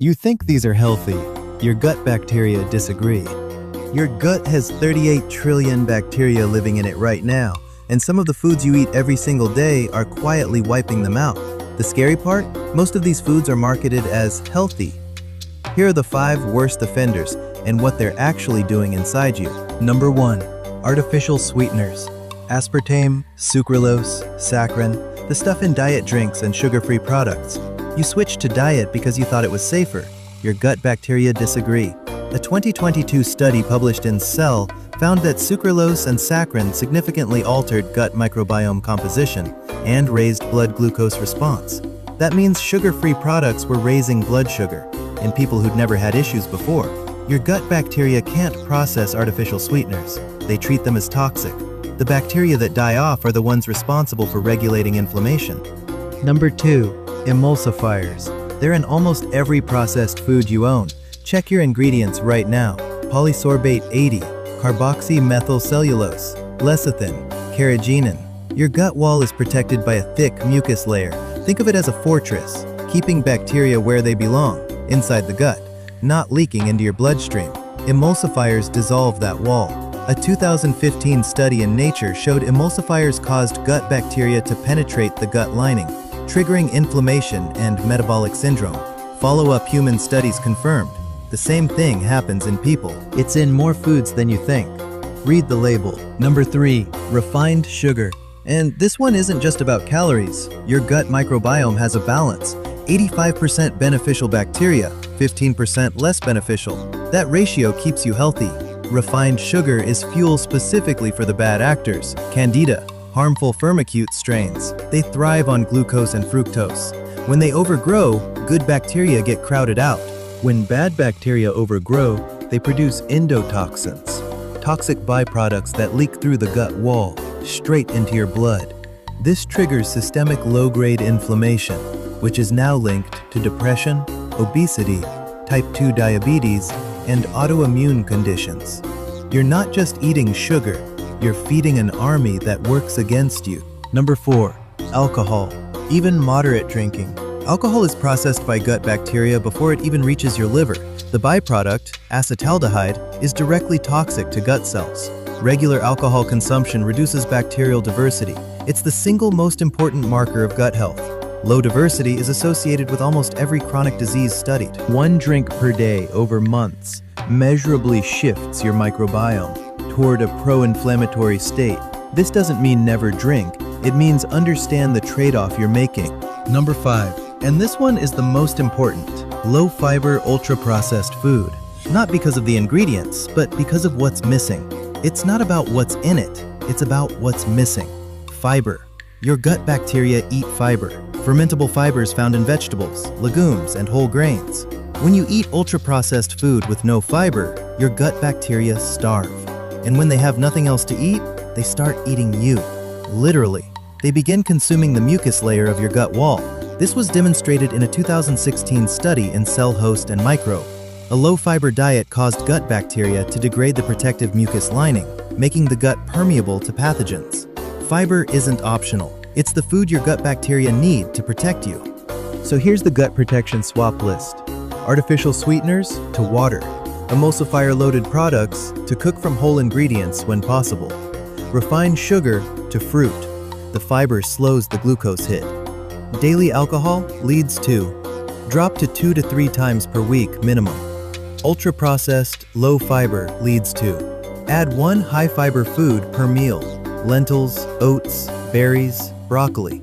You think these are healthy. Your gut bacteria disagree. Your gut has 38 trillion bacteria living in it right now, and some of the foods you eat every single day are quietly wiping them out. The scary part? Most of these foods are marketed as healthy. Here are the 5 worst offenders and what they're actually doing inside you. Number 1. Artificial sweeteners. Aspartame, sucralose, saccharin, the stuff in diet drinks and sugar-free products. You switched to diet because you thought it was safer. Your gut bacteria disagree. A 2022 study published in Cell found that sucralose and saccharin significantly altered gut microbiome composition and raised blood glucose response. That means sugar-free products were raising blood sugar in people who'd never had issues before. Your gut bacteria can't process artificial sweeteners. They treat them as toxic. The bacteria that die off are the ones responsible for regulating inflammation. Number 2. Emulsifiers. They're in almost every processed food you own. Check your ingredients right now. Polysorbate 80, carboxymethylcellulose, lecithin, carrageenan. Your gut wall is protected by a thick mucus layer. Think of it as a fortress, keeping bacteria where they belong, inside the gut, not leaking into your bloodstream. Emulsifiers dissolve that wall. A 2015 study in Nature showed emulsifiers caused gut bacteria to penetrate the gut lining, triggering inflammation and metabolic syndrome. Follow-up human studies confirmed the same thing happens in people. It's in more foods than you think. Read the label. Number 3. Refined sugar. And this one isn't just about calories. Your gut microbiome has a balance. 85% beneficial bacteria, 15% less beneficial. That ratio keeps you healthy. Refined sugar is fuel specifically for the bad actors. Candida, harmful firmicute strains. They thrive on glucose and fructose. When they overgrow, good bacteria get crowded out. When bad bacteria overgrow, they produce endotoxins, toxic byproducts that leak through the gut wall, straight into your blood. This triggers systemic low-grade inflammation, which is now linked to depression, obesity, type 2 diabetes, and autoimmune conditions. You're not just eating sugar, you're feeding an army that works against you. Number 4. Alcohol. Even moderate drinking. Alcohol is processed by gut bacteria before it even reaches your liver. The byproduct, acetaldehyde, is directly toxic to gut cells. Regular alcohol consumption reduces bacterial diversity. It's the single most important marker of gut health. Low diversity is associated with almost every chronic disease studied. 1 drink per day over months measurably shifts your microbiome toward a pro-inflammatory state. This doesn't mean never drink. It means understand the trade-off you're making. Number 5. And this one is the most important. Low-fiber, ultra-processed food. Not because of the ingredients, but because of what's missing. It's not about what's in it. It's about what's missing. Fiber. Your gut bacteria eat fiber. Fermentable fibers found in vegetables, legumes, and whole grains. When you eat ultra-processed food with no fiber, your gut bacteria starve. And when they have nothing else to eat, they start eating you. Literally. They begin consuming the mucus layer of your gut wall. This was demonstrated in a 2016 study in Cell Host Microbe. A low-fiber diet caused gut bacteria to degrade the protective mucus lining, making the gut permeable to pathogens. Fiber isn't optional. It's the food your gut bacteria need to protect you. So here's the gut protection swap list. Artificial sweeteners to water. Emulsifier-loaded products to cook from whole ingredients when possible. Refined sugar to fruit. The fiber slows the glucose hit. Daily alcohol leads to drop to 2 to 3 times per week minimum. Ultra-processed, low fiber leads to add 1 high-fiber food per meal. Lentils, oats, berries, broccoli.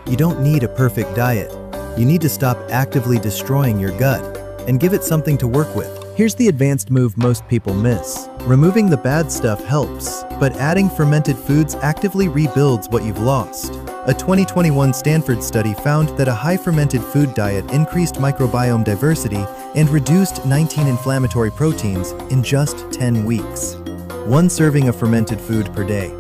You don't need a perfect diet. You need to stop actively destroying your gut and give it something to work with. Here's the advanced move most people miss. Removing the bad stuff helps, but adding fermented foods actively rebuilds what you've lost. A 2021 Stanford study found that a high-fermented food diet increased microbiome diversity and reduced 19 inflammatory proteins in just 10 weeks. 1 serving of fermented food per day.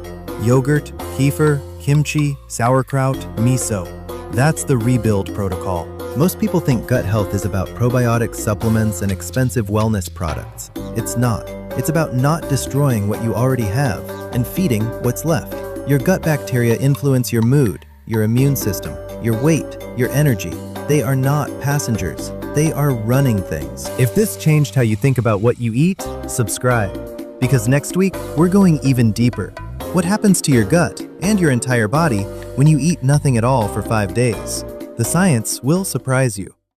Yogurt, kefir, kimchi, sauerkraut, miso. That's the rebuild protocol. Most people think gut health is about probiotic supplements and expensive wellness products. It's not. It's about not destroying what you already have and feeding what's left. Your gut bacteria influence your mood, your immune system, your weight, your energy. They are not passengers. They are running things. If this changed how you think about what you eat, subscribe. Because next week, we're going even deeper. What happens to your gut and your entire body when you eat nothing at all for 5 days? The science will surprise you.